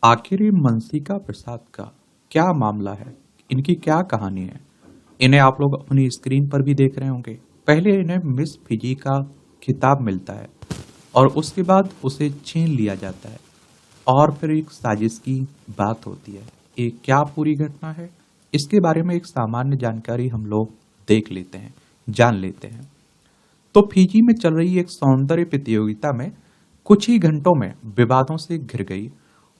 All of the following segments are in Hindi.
आखिर ये मनसिका प्रसाद का क्या मामला है? इनकी क्या कहानी है? इन्हें आप लोग अपनी स्क्रीन पर भी देख रहे होंगे। पहले इन्हें मिस फिजी का खिताब मिलता है और उसके बाद उसे छीन लिया जाता है और फिर एक साजिश की बात होती है। ये क्या पूरी घटना है? इसके बारे में एक सामान्य जानकारी हम लोग देख लेते हैं, जान लेते हैं। तो फिजी में चल रही एक सौंदर्य प्रतियोगिता में कुछ ही घंटों में विवादों से घिर गई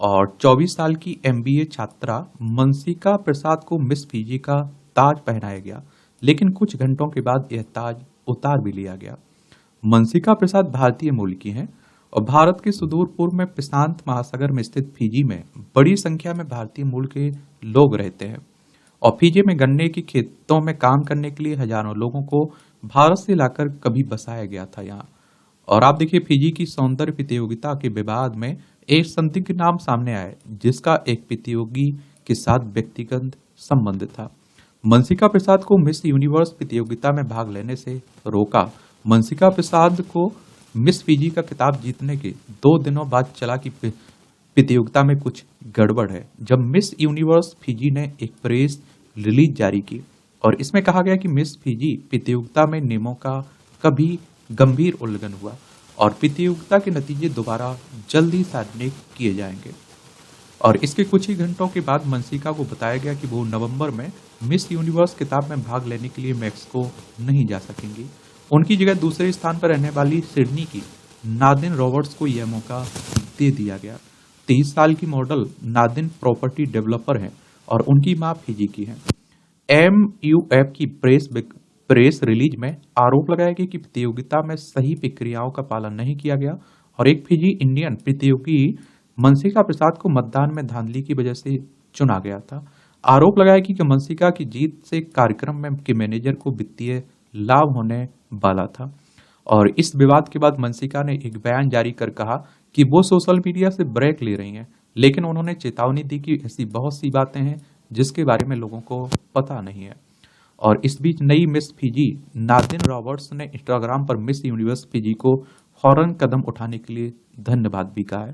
और 24 साल की एमबीए छात्रा मनसिका प्रसाद को मिस फिजी का ताज पहनाया गया, लेकिन कुछ घंटों के बाद यह ताज उतार भी लिया गया। मनसिका प्रसाद भारतीय मूल की हैं और भारत के सुदूर पूर्व में प्रशांत महासागर में स्थित फिजी में बड़ी संख्या में भारतीय मूल के लोग रहते हैं। और फिजी में गन्ने की खेतों में काम करने के लिए हजारों लोगों को भारत से लाकर कभी बसाया गया था यहाँ। और आप देखिए, फिजी की सौंदर्य प्रतियोगिता के विवाद में एक संदिग्ध नाम सामने आया जिसका एक प्रतियोगी के साथ व्यक्तिगत संबंध था। मनसिका प्रसाद को मिस यूनिवर्स प्रतियोगिता में भाग लेने से रोका। मनसिका प्रसाद को मिस फिजी का खिताब जीतने के 2 दिनों बाद चला कि प्रतियोगिता में कुछ गड़बड़ है। जब मिस यूनिवर्स फिजी ने एक प्रेस रिलीज जारी की और इसमें कहा गया कि मिस फिजी प्रतियोगिता में नियमों का कभी गंभीर उल्लंघन हुआ और प्रतियोगिता के नतीजे दोबारा जल्दी सार्वजनिक किए जाएंगे। और इसके कुछ ही घंटों के बाद मनसिका को बताया गया कि वो नवंबर में मिस यूनिवर्स खिताब में भाग लेने के लिए मैक्सिको नहीं जा सकेंगी। उनकी जगह दूसरे स्थान पर रहने वाली सिडनी की नादिन रॉबर्ट्स को यह मौका दे दिया गया। 30 साल की मॉडल नादिन प्रॉपर्टी डेवलपर हैं और उनकी मां फिजी की है। एमयूएफ की प्रेस रिलीज में आरोप लगाया गया कि प्रतियोगिता में सही प्रक्रियाओं का पालन नहीं किया गया और एक फिजी इंडियन प्रतियोगी मनसिका प्रसाद को मतदान में धांधली की वजह से चुना गया था। आरोप लगाया कि मनसिका की जीत से कार्यक्रम में के मैनेजर को वित्तीय लाभ होने वाला था। और इस विवाद के बाद मनसिका ने एक बयान जारी कर कहा कि वो सोशल मीडिया से ब्रेक ले रही हैं, लेकिन उन्होंने चेतावनी दी कि ऐसी बहुत सी बातें हैं जिसके बारे में लोगों को पता नहीं है। और इस बीच नई मिस फिजी नादिन रॉबर्ट्स ने इंस्टाग्राम पर मिस यूनिवर्स फिजी को फौरन कदम उठाने के लिए धन्यवाद भी कहा है।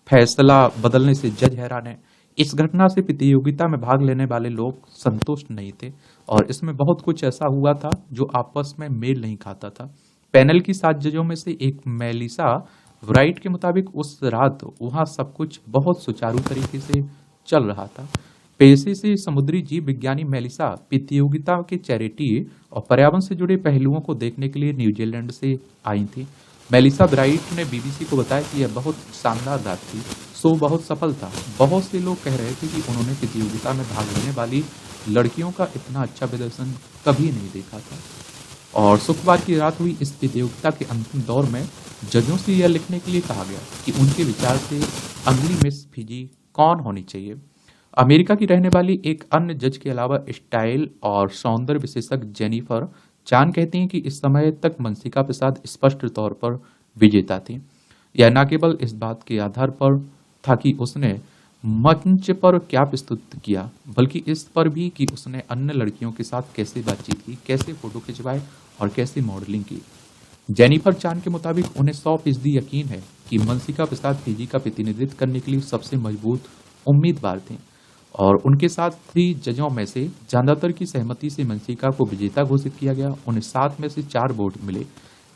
फैसला बदलने से जज हैरान है। इस घटना से प्रतियोगिता में भाग लेने वाले लोग संतुष्ट नहीं थे और इसमें बहुत कुछ ऐसा हुआ था जो आपस में मेल नहीं खाता था। पैनल की 7 जजों में से एक मेलिसा राइट के मुताबिक उस रात वहां सब कुछ बहुत सुचारू तरीके से चल रहा था। पेशे से समुद्री जीव विज्ञानी मेलिसा प्रतियोगिता के चैरिटी और पर्यावरण से जुड़े पहलुओं को देखने के लिए न्यूजीलैंड से आई थी। मेलिसा ब्राइट ने बीबीसी को बताया कि यह बहुत शानदार रात थी। शो बहुत सफल था। बहुत से लोग कह रहे थे कि उन्होंने प्रतियोगिता में भाग लेने वाली लड़कियों का इतना अच्छा प्रदर्शन कभी नहीं देखा था। और शुक्रवार की रात हुई इस प्रतियोगिता के अंतिम दौर में जजों से यह लिखने के लिए कहा गया कि उनके विचार से अगली मिस फिजी कौन होनी चाहिए। अमेरिका की रहने वाली एक अन्य जज के अलावा स्टाइल और सौंदर्य विशेषज्ञ जेनिफर चान कहती हैं कि इस समय तक मनसिका प्रसाद स्पष्ट तौर पर विजेता थी। यह न केवल इस बात के आधार पर था कि उसने मंच पर क्या प्रस्तुत किया, बल्कि इस पर भी कि उसने अन्य लड़कियों के साथ कैसे बातचीत की, कैसे फोटो खिंचवाए और कैसे मॉडलिंग की। जेनिफर चान के मुताबिक उन्हें 100% यकीन है कि मनसिका प्रसाद फिजी का प्रतिनिधित्व करने के लिए सबसे मजबूत उम्मीदवार थे और उनके साथ 3 जजों में से ज्यादातर की सहमति से मनसिका को विजेता घोषित किया गया। उन्हें 7 में से 4 वोट मिले।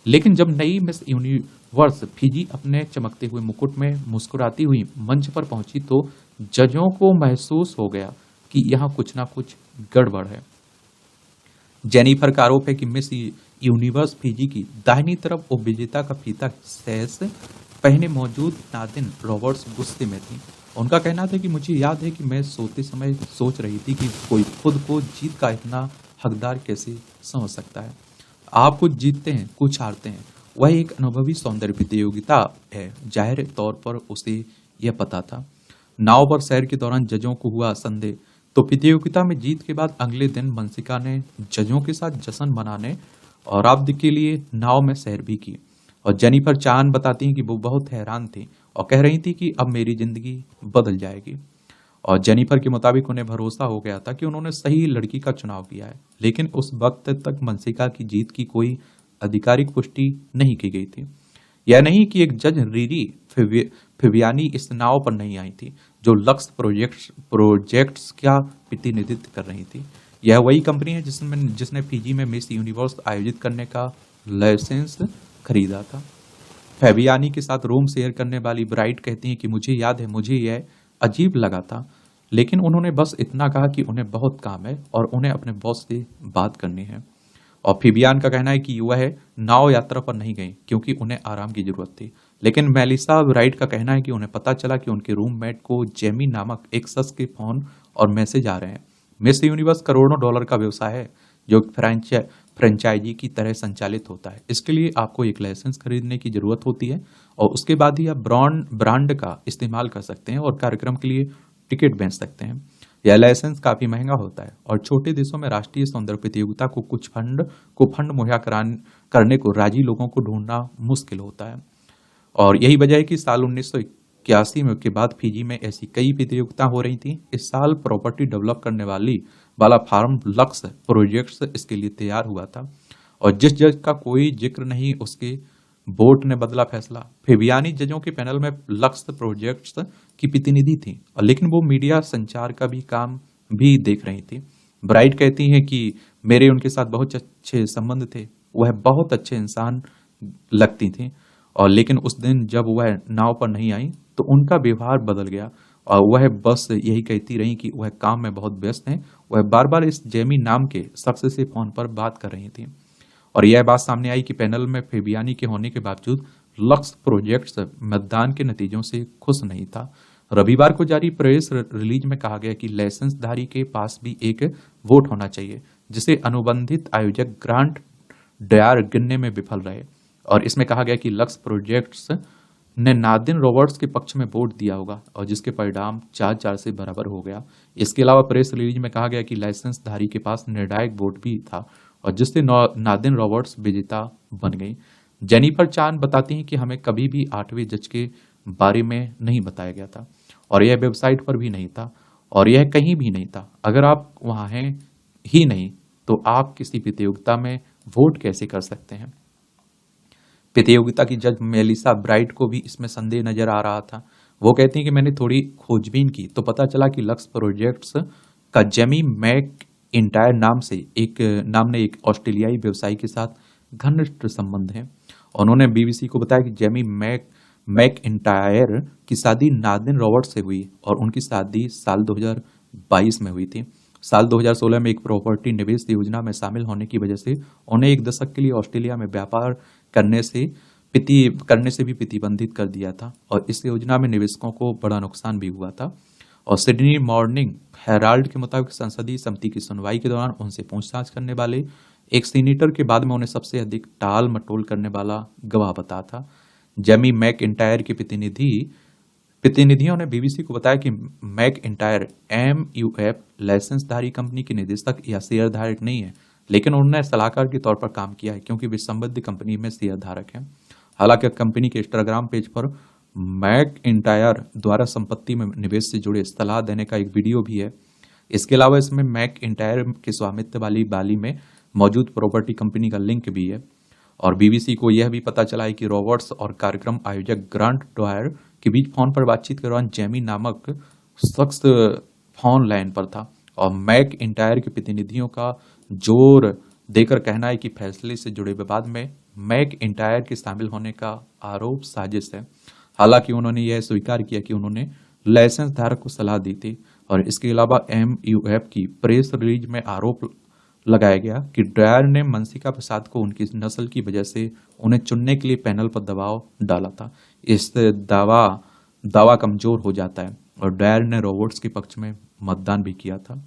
लेकिन जब नई मिस यूनिवर्स फिजी अपने चमकते हुए मुकुट में मुस्कुराती हुई मंच पर पहुंची तो जजों को महसूस हो गया कि यहाँ कुछ ना कुछ गड़बड़ है। जेनिफर का आरोप है कि मिस यूनिवर्स फिजी की दाहिनी तरफ उपविजेता का फीता सैस पहने मौजूद नादिन रॉबर्ट्स गुस्से में थी। उनका कहना था कि मुझे याद है कि मैं सोते समय सोच रही थी कि कोई खुद को जीत का इतना हकदार कैसे समझ सकता है। आप कुछ जीतते हैं, कुछ हारते हैं। वह एक अनुभवी सौंदर्य प्रतियोगिता है। जाहिर तौर पर उसे यह पता था। नाव पर सैर के दौरान जजों को हुआ संदेह तो प्रतियोगिता में जीत के बाद अगले दिन मनसिका ने जजों के साथ जश्न मनाने और आब्द के लिए नाव में सैर भी की। और जेनिफर चान बताती हैं कि वो बहुत हैरान थी और कह रही थी कि अब मेरी जिंदगी बदल जाएगी। और जेनिफर के मुताबिक उन्हें भरोसा हो गया था कि उन्होंने सही लड़की का चुनाव किया है, लेकिन उस वक्त तक मनसिका की जीत की कोई आधिकारिक पुष्टि नहीं की गई थी। यह नहीं कि एक जज रीरी फिवियानी इस नाव पर नहीं आई थी जो लक्स प्रोजेक्ट्स का प्रतिनिधित्व कर रही थी। यह वही कंपनी है जिसने फिजी में मिस यूनिवर्स आयोजित करने का लाइसेंस खरीदा था। फेबियानी के साथ रूम शेयर करने वाली ब्राइट कहती हैं कि मुझे याद है, मुझे यह अजीब लगा था, लेकिन उन्होंने बस इतना कहा कि उन्हें बहुत काम है और उन्हें अपने बॉस से बात करनी है। और फिबियान का कहना है कि वह नाव यात्रा पर नहीं गई क्योंकि उन्हें आराम की जरूरत थी, लेकिन मेलिसा ब्राइट का कहना है कि उन्हें पता चला कि उनके रूममेट को जेमी नामक एक शख्स के फोन और मैसेज आ रहे हैं। मिस यूनिवर्स करोड़ों डॉलर का व्यवसाय है जो फ्रेंचाइजी की तरह संचालित होता है। इसके लिए आपको एक लाइसेंस खरीदने की जरूरत होती है और उसके बाद ही आप ब्रांड का इस्तेमाल कर सकते हैं और कार्यक्रम के लिए टिकट बेच सकते हैं। यह लाइसेंस काफी महंगा होता है और छोटे देशों में राष्ट्रीय सौंदर्य प्रतियोगिता को फंड मुहैया करने को राजी लोगों को ढूंढना मुश्किल होता है। और यही वजह है कि साल 1981 में के बाद फिजी में ऐसी कई प्रतियोगिता हो रही थी। इस साल प्रॉपर्टी डेवलप करने वाला फार्म लक्स प्रोजेक्ट्स इसके लिए तैयार हुआ था और जिस जज का कोई जिक्र नहीं उसके बोर्ड ने बदला फैसला। फेबियानी जजों के पैनल में लक्स प्रोजेक्ट्स की प्रतिनिधि थी और लेकिन वो मीडिया संचार का भी काम भी देख रही थी। ब्राइट कहती हैं कि मेरे उनके साथ बहुत अच्छे संबंध थे, वह बहुत अच्छे इंसान लगती थी और लेकिन उस दिन जब वह नाव पर नहीं आई तो उनका व्यवहार बदल गया और वह बस यही कहती रही कि वह काम में बहुत व्यस्त हैं। वह बार बार इस जेमी नाम के शख्स से फोन पर बात कर रही थी और यह बात सामने आई कि पैनल में फेबियानी के होने के बावजूद लक्स प्रोजेक्ट्स मतदान के नतीजों से खुश नहीं था। रविवार को जारी प्रेस रिलीज में कहा गया कि लाइसेंसधारी के पास भी एक वोट होना चाहिए जिसे अनुबंधित आयोजक ग्रांट डयार गिनने में विफल रहे और इसमें कहा गया कि लक्स प्रोजेक्ट्स ने नादिन रॉबर्ट्स के पक्ष में वोट दिया होगा और जिसके परिणाम 4-4 से बराबर हो गया। इसके अलावा प्रेस रिलीज में कहा गया कि लाइसेंसधारी के पास निर्णायक वोट भी था और जिससे नादिन रॉबर्ट्स विजेता बन गई। जेनिफर चान बताती हैं कि हमें कभी भी 8वें जज के बारे में नहीं बताया गया था और यह वेबसाइट पर भी नहीं था और यह कहीं भी नहीं था। अगर आप वहां हैं ही नहीं तो आप किसी प्रतियोगिता में वोट कैसे कर सकते हैं। प्रतियोगिता की जज मेलिसा ब्राइट को भी इसमें संदेह नजर आ रहा था। वो कहती हैं कि मैंने थोड़ी खोजबीन की तो पता चला कि लक्स प्रोजेक्ट्स का जेमी मैक इंटायर नाम ने एक ऑस्ट्रेलियाई व्यवसायी के साथ घनिष्ठ संबंध है। उन्होंने बीबीसी को बताया कि जेमी मैक इंटायर की शादी नादिन रॉबर्ट्स से हुई और उनकी शादी साल 2022 में हुई थी। साल 2016 में एक प्रॉपर्टी निवेश योजना में शामिल होने की वजह से उन्हें एक दशक के लिए ऑस्ट्रेलिया में व्यापार करने से भी प्रतिबंधित कर दिया था और इस योजना में निवेशकों को बड़ा नुकसान भी हुआ था। और सिडनी मॉर्निंग हेराल्ड के मुताबिक संसदीय समिति की सुनवाई के दौरान उनसे पूछताछ करने वाले एक सीनेटर के बाद में उन्हें सबसे अधिक टाल मटोल करने वाला गवाह बता था। जेमी मैक इंटायर के प्रतिनिधियों ने बीबीसी को बताया कि मैक इंटायर MUF लाइसेंसधारी कंपनी के निदेशक या शेयरधारक नहीं है, लेकिन उन्होंने सलाहकार के तौर पर काम किया है क्योंकि वे संबद्ध कंपनी में शेयरधारक हैं। हालांकि कंपनी के इंस्टाग्राम पेज पर मैक इंटायर द्वारा संपत्ति में निवेश से जुड़े सलाह देने का एक वीडियो भी है। इसके अलावा इसमें मैक इंटायर के स्वामित्व वाली बाली में मौजूद प्रॉपर्टी कंपनी का लिंक भी है। और बीबीसी को यह भी पता चला है कि रॉबर्ट्स और कार्यक्रम आयोजक ग्रांट डॉयर के बीच फोन पर बातचीत के दौरान जेमी नामक शख्स फोन लाइन पर था और मैक इंटायर के प्रतिनिधियों का जोर देकर कहना है कि फैसले से जुड़े विवाद में मैक इंटायर के शामिल होने का आरोप साजिश है। हालांकि उन्होंने यह स्वीकार किया कि उन्होंने लाइसेंस धारक को सलाह दी थी और इसके अलावा MUF की प्रेस रिलीज में आरोप लगाया गया कि ड्रायर ने मनसिका प्रसाद को उनकी नस्ल की वजह से उन्हें चुनने के लिए पैनल पर दबाव डाला था। इस दावा कमजोर हो जाता है और ड्रायर ने रॉबर्ट्स के पक्ष में मतदान भी किया था।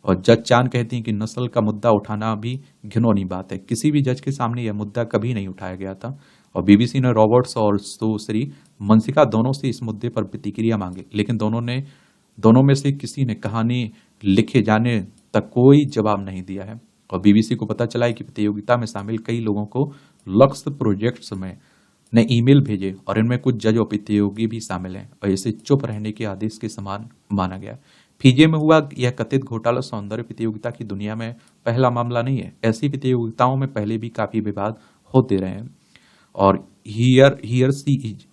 और जज चान कहती हैं कि नस्ल का मुद्दा उठाना भी घिनौनी बात है, किसी भी जज के सामने यह मुद्दा कभी नहीं उठाया गया था। और बीबीसी ने रॉबर्ट्स और सुश्री मनसिका दोनों से इस मुद्दे पर प्रतिक्रिया मांगी, लेकिन दोनों में से किसी ने कहानी लिखे जाने तक कोई जवाब नहीं दिया है। और बीबीसी को पता चला है कि प्रतियोगिता में शामिल कई लोगों को लक्स प्रोजेक्ट्स में ने ईमेल भेजे और इनमें कुछ जज और प्रतियोगी भी शामिल हैं और इसे चुप रहने के आदेश के समान माना गया। फिजी में हुआ यह कथित घोटाला सौंदर्य प्रतियोगिता की दुनिया में पहला मामला नहीं है। ऐसी प्रतियोगिताओं में पहले भी काफी विवाद होते रहे हैं और here she is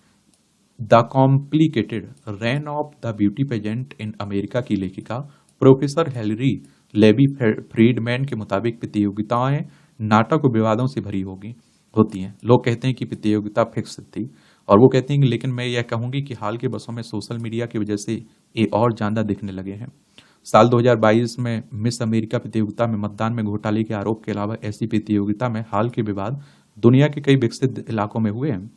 the complicated reign of the beauty pageant in America की लेखिका प्रोफेसर हेलरी लेवी फ्रीडमैन के मुताबिक प्रतियोगिताएं नाटक और विवादों से भरी होती हैं। लोग कहते हैं कि प्रतियोगिता फिक्स थी, और वो कहते हैं कि लेकिन मैं यह कहूंगी कि हाल के वर्षों में सोशल मीडिया की वजह से ये और ज्यादा दिखने लगे हैं। साल 2022 में मिस अमेरिका प्रतियोगिता में मतदान में घोटाले के आरोप के अलावा ऐसी प्रतियोगिता में हाल के विवाद दुनिया के कई विकसित इलाकों में हुए हैं।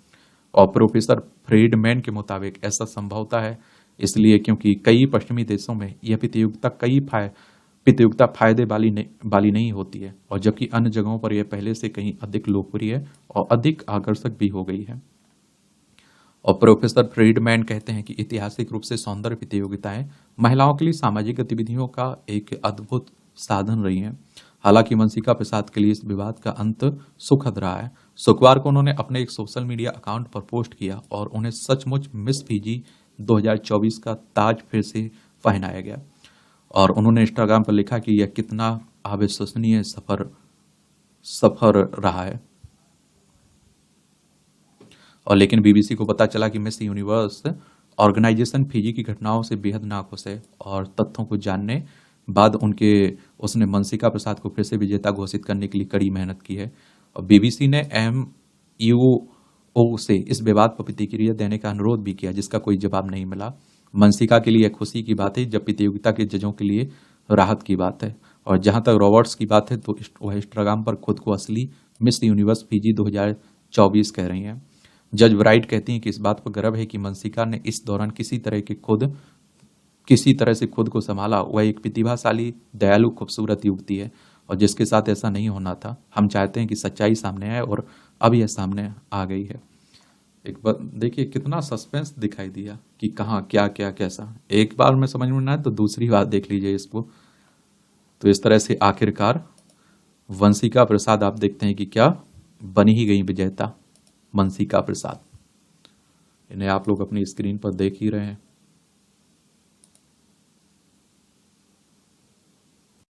और प्रोफेसर फ्रीडमैन के मुताबिक ऐसा संभवता है इसलिए क्योंकि कई पश्चिमी देशों में यह प्रतियोगिता फायदे वाली नहीं होती है, और जबकि अन्य जगहों पर यह पहले से कहीं अधिक लोकप्रिय और अधिक आकर्षक भी हो गई है। और प्रोफेसर फ्रीडमैन कहते हैं कि ऐतिहासिक रूप से सौंदर्य प्रतियोगिताएं महिलाओं के लिए सामाजिक गतिविधियों का एक अद्भुत साधन रही हैं। हालांकि वंशिका प्रसाद के लिए इस विवाद का अंत सुखद रहा है। शुक्रवार को उन्होंने अपने एक सोशल मीडिया अकाउंट पर पोस्ट किया और उन्हें सचमुच मिस फीजी 2024 का ताज फिर से पहनाया गया, और उन्होंने इंस्टाग्राम पर लिखा कि यह कितना अविश्वसनीय सफर रहा है। और लेकिन बीबीसी को पता चला कि मिस यूनिवर्स ऑर्गेनाइजेशन फिजी की घटनाओं से बेहद नाखुश है, और तथ्यों को जानने बाद उसने वंशिका प्रसाद को फिर से विजेता घोषित करने के लिए कड़ी मेहनत की है। और बीबीसी ने एमयूओ से इस विवाद पर प्रतिक्रिया देने का अनुरोध भी किया, जिसका कोई जवाब नहीं मिला। वंशिका के लिए खुशी की बात है, जब प्रतियोगिता के जजों के लिए राहत की बात है। और जहां तक रॉबर्ट्स की बात है तो वह इंस्टाग्राम पर खुद को असली मिस यूनिवर्स फीजी 2024 कह रही हैं। जज ब्राइट कहती हैं कि इस बात पर गर्व है कि वंशिका ने इस दौरान किसी तरह से खुद को संभाला। वह एक प्रतिभाशाली, दयालु, खूबसूरत युवती है, और जिसके साथ ऐसा नहीं होना था। हम चाहते हैं कि सच्चाई सामने आए, और अब यह सामने आ गई है। एक बार देखिए कितना सस्पेंस दिखाई दिया कि कहाँ क्या क्या कैसा। एक बार में समझ में ना आए तो दूसरी बार देख लीजिए इसको। तो इस तरह से आखिरकार वंशिका प्रसाद आप देखते हैं कि क्या बनी ही गई विजेता वंशिका प्रसाद। इन्हें आप लोग अपनी स्क्रीन पर देख ही रहे हैं।